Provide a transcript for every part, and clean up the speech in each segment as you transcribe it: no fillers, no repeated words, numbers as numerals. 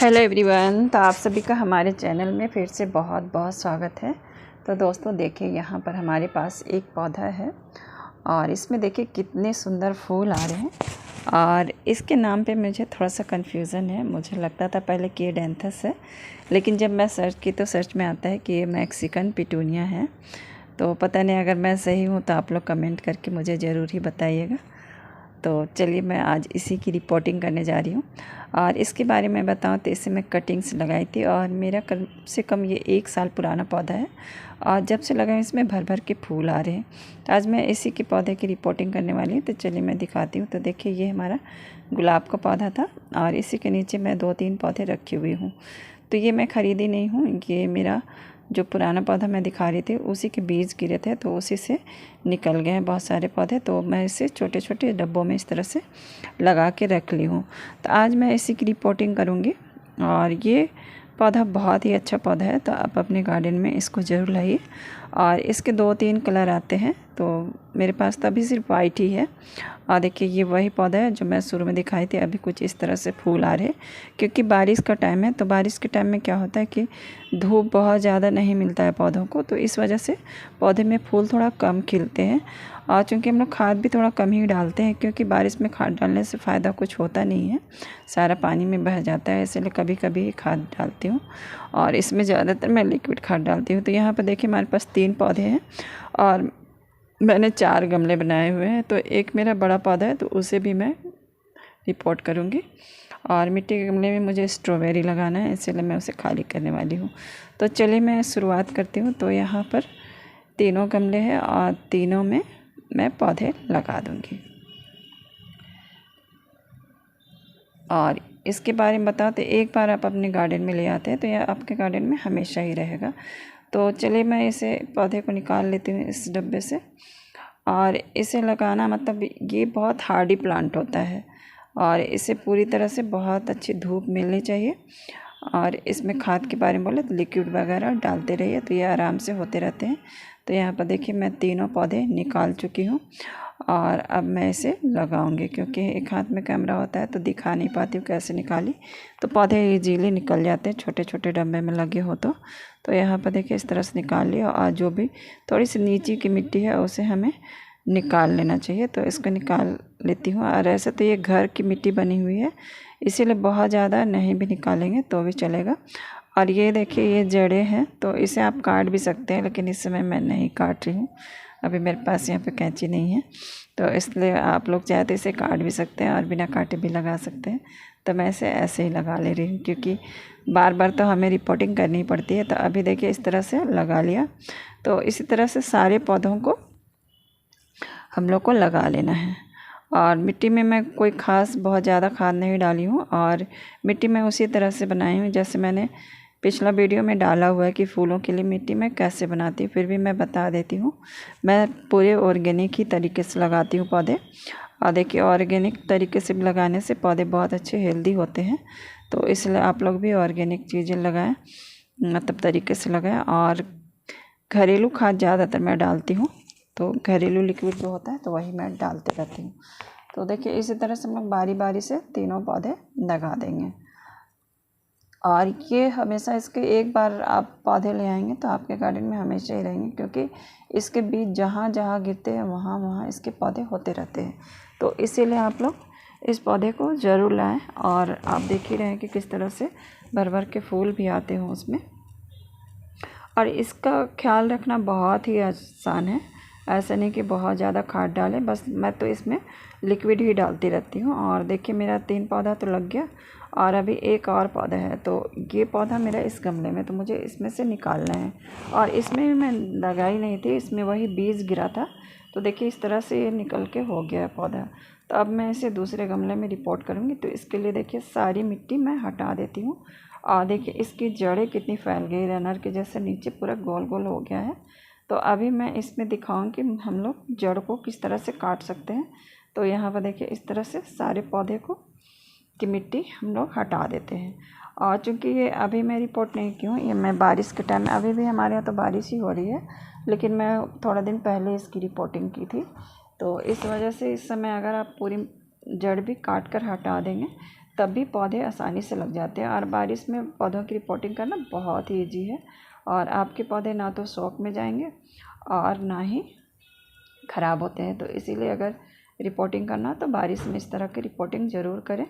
Hello everyone, तो आप सभी का हमारे चैनल में फिर से बहुत बहुत स्वागत है। तो दोस्तों देखिए, यहाँ पर हमारे पास एक पौधा है और इसमें देखिए कितने सुंदर फूल आ रहे हैं। और इसके नाम पे मुझे थोड़ा सा कन्फ्यूज़न है। मुझे लगता था पहले कि ये डैंथस है, लेकिन जब मैं सर्च की तो सर्च में आता है कि ये मैक्सिकन पिटूनिया है। तो पता नहीं, अगर मैं सही हूँ तो आप लोग कमेंट करके मुझे ज़रूर ही बताइएगा। तो चलिए, मैं आज इसी की रिपोर्टिंग करने जा रही हूँ। और इसके बारे में बताऊँ तो इसे मैं कटिंग्स लगाई थी और मेरा कम से कम ये 1 साल पुराना पौधा है और जब से लगाए इसमें भर भर के फूल आ रहे हैं। तो आज मैं इसी के पौधे की रिपोर्टिंग करने वाली हूँ। तो चलिए मैं दिखाती हूँ। तो देखिए, ये हमारा गुलाब का पौधा था और इसी के नीचे मैं 2-3 पौधे रखी हुई हूँ। तो ये मैं ख़रीदी नहीं हूँ, ये मेरा जो पुराना पौधा मैं दिखा रही थी उसी के बीज गिरे थे, तो उसी से निकल गए हैं बहुत सारे पौधे। तो मैं इसे छोटे छोटे डब्बों में इस तरह से लगा के रख ली हूँ। तो आज मैं इसी की रिपोर्टिंग करूँगी। और ये पौधा बहुत ही अच्छा पौधा है, तो आप अपने गार्डन में इसको ज़रूर लाइए। और इसके 2-3 कलर आते हैं, तो मेरे पास तो अभी सिर्फ वाइट ही है। और देखिए, ये वही पौधा है जो मैं शुरू में दिखाई थी। अभी कुछ इस तरह से फूल आ रहे हैं क्योंकि बारिश का टाइम है। तो बारिश के टाइम में क्या होता है कि धूप बहुत ज़्यादा नहीं मिलता है पौधों को, तो इस वजह से पौधे में फूल थोड़ा कम खिलते हैं। और चूँकि हम लोग खाद भी थोड़ा कम ही डालते हैं, क्योंकि बारिश में खाद डालने से फ़ायदा कुछ होता नहीं है, सारा पानी में बह जाता है। इसलिए कभी कभी ही खाद डालती हूँ और इसमें ज़्यादातर मैं लिक्विड खाद डालती हूँ। तो यहाँ पर देखिए, हमारे पास 3 पौधे हैं और मैंने 4 गमले बनाए हुए हैं। तो एक मेरा बड़ा पौधा है, तो उसे भी मैं रिपोर्ट करूँगी। और मिट्टी के गमले में मुझे स्ट्रॉबेरी लगाना है, इसलिए मैं उसे खाली करने वाली हूँ। तो चलिए मैं शुरुआत करती हूँ। तो यहाँ पर तीनों गमले हैं और तीनों में मैं पौधे लगा दूँगी। और इसके बारे में बताओ तो एक बार आप अपने गार्डन में ले आते हैं तो यह आपके गार्डन में हमेशा ही रहेगा। तो चलिए मैं इसे पौधे को निकाल लेती हूँ इस डब्बे से। और इसे लगाना मतलब ये बहुत हार्डी प्लांट होता है और इसे पूरी तरह से बहुत अच्छी धूप मिलनी चाहिए। और इसमें खाद के बारे में बोले तो लिक्विड वगैरह डालते रहिए, तो ये आराम से होते रहते हैं। तो यहाँ पर देखिए, मैं तीनों पौधे निकाल चुकी हूँ और अब मैं इसे लगाऊंगी। क्योंकि एक हाथ में कैमरा होता है तो दिखा नहीं पाती हूँ कैसे निकाली। तो पौधे इजीली निकल जाते हैं, छोटे छोटे डब्बे में लगे हो तो यहाँ पर देखिए इस तरह से निकाल लिया। और जो भी थोड़ी सी नीचे की मिट्टी है उसे हमें निकाल लेना चाहिए। तो इसको निकाल लेती हूँ। और ऐसे तो ये घर की मिट्टी बनी हुई है, इसीलिए बहुत ज़्यादा नहीं भी निकालेंगे तो भी चलेगा। और ये देखिए, ये जड़ें हैं, तो इसे आप काट भी सकते हैं, लेकिन इस समय मैं नहीं काट रही हूँ। अभी मेरे पास यहाँ पे कैंची नहीं है, तो इसलिए आप लोग चाहे तो इसे काट भी सकते हैं और बिना काटे भी लगा सकते हैं। तो मैं इसे ऐसे ही लगा ले रही हूँ, क्योंकि बार बार तो हमें रिपोर्टिंग करनी पड़ती है। तो अभी देखिए इस तरह से लगा लिया। तो इसी तरह से सारे पौधों को हम लोग को लगा लेना है। और मिट्टी में मैं कोई ख़ास बहुत ज़्यादा खाद नहीं डाली हूँ और मिट्टी मैं उसी तरह से बनाई हूँ जैसे मैंने पिछला वीडियो में डाला हुआ है कि फूलों के लिए मिट्टी मैं कैसे बनाती हूँ। फिर भी मैं बता देती हूँ, मैं पूरे ऑर्गेनिक ही तरीके से लगाती हूँ पौधे। और देखिए, ऑर्गेनिक तरीके से लगाने से पौधे बहुत अच्छे हेल्दी होते हैं। तो इसलिए आप लोग भी ऑर्गेनिक चीज़ें लगाएं, मतलब तरीके से लगाएं। और घरेलू खाद ज़्यादातर मैं डालती हूँ, तो घरेलू लिक्विड जो होता है तो वही मैं डालते रहती हूँ। तो देखिए, इसी तरह से हम लोग बारी बारी से तीनों पौधे लगा देंगे। और ये हमेशा इसके एक बार आप पौधे ले आएंगे तो आपके गार्डन में हमेशा ही रहेंगे, क्योंकि इसके बीज जहाँ जहाँ गिरते हैं वहाँ वहाँ इसके पौधे होते रहते हैं। तो इसीलिए आप लोग इस पौधे को ज़रूर लाएं। और आप देख ही रहे हैं कि किस तरह से भर भर के फूल भी आते हैं उसमें। और इसका ख्याल रखना बहुत ही आसान है, ऐसा नहीं कि बहुत ज़्यादा खाद डालें, बस मैं तो इसमें लिक्विड ही डालती रहती हूँ। और देखिए, मेरा 3 पौधा तो लग गया और अभी एक और पौधा है। तो ये पौधा मेरा इस गमले में, तो मुझे इसमें से निकालना है। और इसमें भी मैं लगाई नहीं थी, इसमें वही बीज गिरा था। तो देखिए इस तरह से ये निकल के हो गया है पौधा। तो अब मैं इसे दूसरे गमले में रिपोर्ट करूँगी। तो इसके लिए देखिए, सारी मिट्टी मैं हटा देती हूँ। और देखिए इसकी जड़ें कितनी फैल गई, रनर के जैसे नीचे पूरा गोल गोल हो गया है। तो अभी मैं इसमें दिखाऊँ कि हम लोग जड़ को किस तरह से काट सकते हैं। तो यहाँ पर देखिए इस तरह से सारे पौधे को की मिट्टी हम लोग हटा देते हैं। और चूँकि ये अभी मैं रिपोर्ट नहीं की हूँ, ये मैं बारिश के टाइम में, अभी भी हमारे यहाँ तो बारिश ही हो रही है, लेकिन मैं थोड़ा दिन पहले इसकी रिपोर्टिंग की थी। तो इस वजह से इस समय अगर आप पूरी जड़ भी काट कर हटा देंगे तभी पौधे आसानी से लग जाते हैं। और बारिश में पौधों की रिपोर्टिंग करना बहुत ही ईजी है और आपके पौधे ना तो शौक में जाएंगे और ना ही ख़राब होते हैं। तो इसीलिए अगर रिपोर्टिंग करना तो बारिश में इस तरह की रिपोर्टिंग ज़रूर करें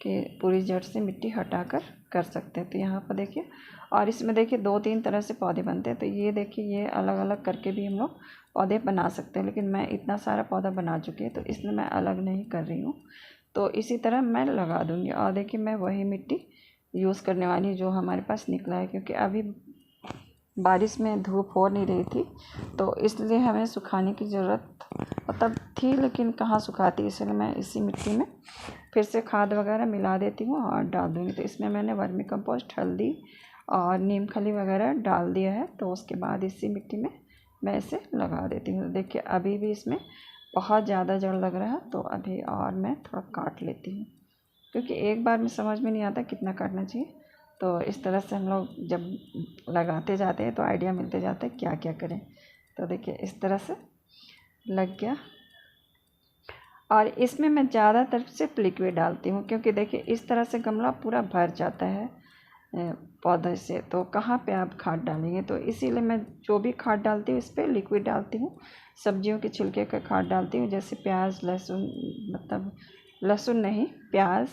कि पूरी जड़ से मिट्टी हटाकर कर सकते हैं। तो यहाँ पर देखिए, और इसमें देखिए 2-3 तरह से पौधे बनते हैं। तो ये देखिए, ये अलग अलग करके भी हम लोग पौधे बना सकते हैं, लेकिन मैं इतना सारा पौधा बना चुकी है तो इसलिए मैं अलग नहीं कर रही हूँ। तो इसी तरह मैं लगा दूँगी। और देखिए, मैं वही मिट्टी यूज़ करने वाली जो हमारे पास निकला है, क्योंकि अभी बारिश में धूप हो नहीं रही थी तो इसलिए हमें सुखाने की ज़रूरत तब थी, लेकिन कहाँ सुखाती, इसलिए मैं इसी मिट्टी में फिर से खाद वगैरह मिला देती हूँ और डाल दूँगी। तो इसमें मैंने वर्मी कंपोस्ट, हल्दी और नीम खली वगैरह डाल दिया है। तो उसके बाद इसी मिट्टी में मैं इसे लगा देती हूँ। देखिए, अभी भी इसमें बहुत ज़्यादा जड़ लग रहा है, तो अभी और मैं थोड़ा काट लेती हूँ, क्योंकि एक बार में समझ में नहीं आता कितना काटना चाहिए। तो इस तरह से हम लोग जब लगाते जाते हैं तो आइडिया मिलते जाता है क्या क्या करें। तो देखिए, इस तरह से लग गया। और इसमें मैं ज़्यादातर सिर्फ लिक्विड डालती हूँ, क्योंकि देखिए इस तरह से गमला पूरा भर जाता है पौधे से, तो कहाँ पे आप खाद डालेंगे। तो इसीलिए मैं जो भी खाद डालती हूँ इस पर लिक्विड डालती हूँ। सब्जियों के छिलके का खाद डालती हूँ, जैसे प्याज, लहसुन, मतलब लहसुन नहीं, प्याज,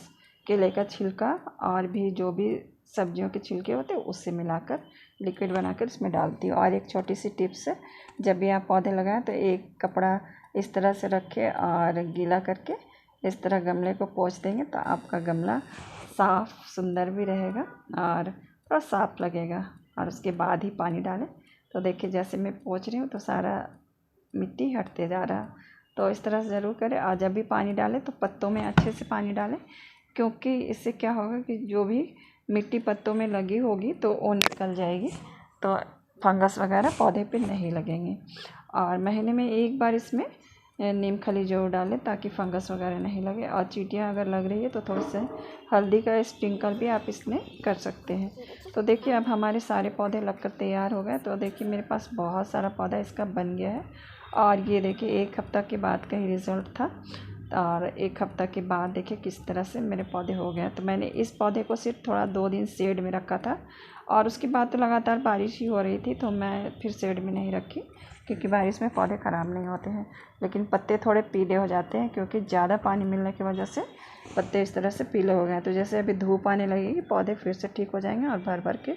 केले का छिलका और भी जो भी सब्जियों के छिलके होते हैं उससे मिलाकर लिक्विड बनाकर इसमें डालती हूँ। और एक छोटी सी टिप्स है, जब भी आप पौधे लगाएं तो एक कपड़ा इस तरह से रखें और गीला करके इस तरह गमले को पोंछ देंगे तो आपका गमला साफ़ सुंदर भी रहेगा और थोड़ा साफ लगेगा। और उसके बाद ही पानी डालें। तो देखिए, जैसे मैं पोंछ रही हूँ तो सारा मिट्टी हटते जा रहा। तो इस तरह से ज़रूर करें। और जब भी पानी डालें तो पत्तों में अच्छे से पानी डालें, क्योंकि इससे क्या होगा कि जो भी मिट्टी पत्तों में लगी होगी तो वो निकल जाएगी, तो फंगस वगैरह पौधे पे नहीं लगेंगे। और महीने में एक बार इसमें नीम खली ज़रूर डालें ताकि फंगस वगैरह नहीं लगे। और चींटियाँ अगर लग रही है तो थोड़ा सा हल्दी का स्प्रिंकल भी आप इसमें कर सकते हैं। तो देखिए, अब हमारे सारे पौधे लगकर तैयार हो गए। तो देखिए, मेरे पास बहुत सारा पौधा इसका बन गया है। और ये देखिए, 1 हफ्ता के बाद का ही रिज़ल्ट था। और 1 हफ्ता के बाद देखिए किस तरह से मेरे पौधे हो गए। तो मैंने इस पौधे को सिर्फ थोड़ा 2 दिन शेड में रखा था, और उसके बाद तो लगातार बारिश ही हो रही थी तो मैं फिर शेड में नहीं रखी, क्योंकि बारिश में पौधे ख़राब नहीं होते हैं। लेकिन पत्ते थोड़े पीले हो जाते हैं, क्योंकि ज़्यादा पानी मिलने की वजह से पत्ते इस तरह से पीले हो गए हैं। तो जैसे अभी धूप आने लगेगी पौधे फिर से ठीक हो जाएंगे और भर भर के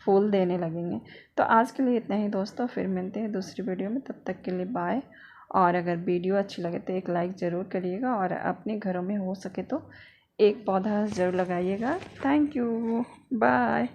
फूल देने लगेंगे। तो आज के लिए इतना ही दोस्तों, फिर मिलते हैं दूसरी वीडियो में। तब तक के लिए बाय। और अगर वीडियो अच्छी लगे तो एक लाइक ज़रूर करिएगा, और अपने घरों में हो सके तो एक पौधा ज़रूर लगाइएगा। Thank you, bye.